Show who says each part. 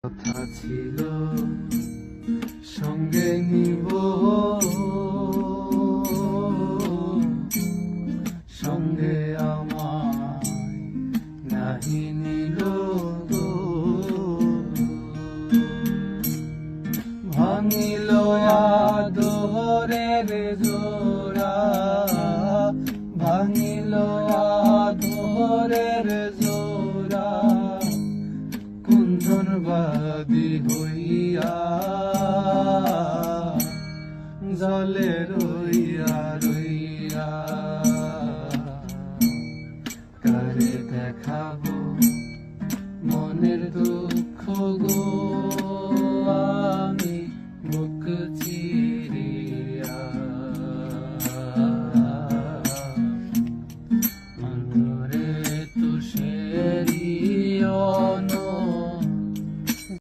Speaker 1: কথা ছিল সঙ্গে নিব, সঙ্গে আমায় নাহি নিল। ভাঙিল আদরের জোড়া, ভাঙিল আদরের জোড়া, কুঞ্জনবাদী হইয়া জলে রইয়া রইয়া। কারে দেখাবো মনের দুঃখ,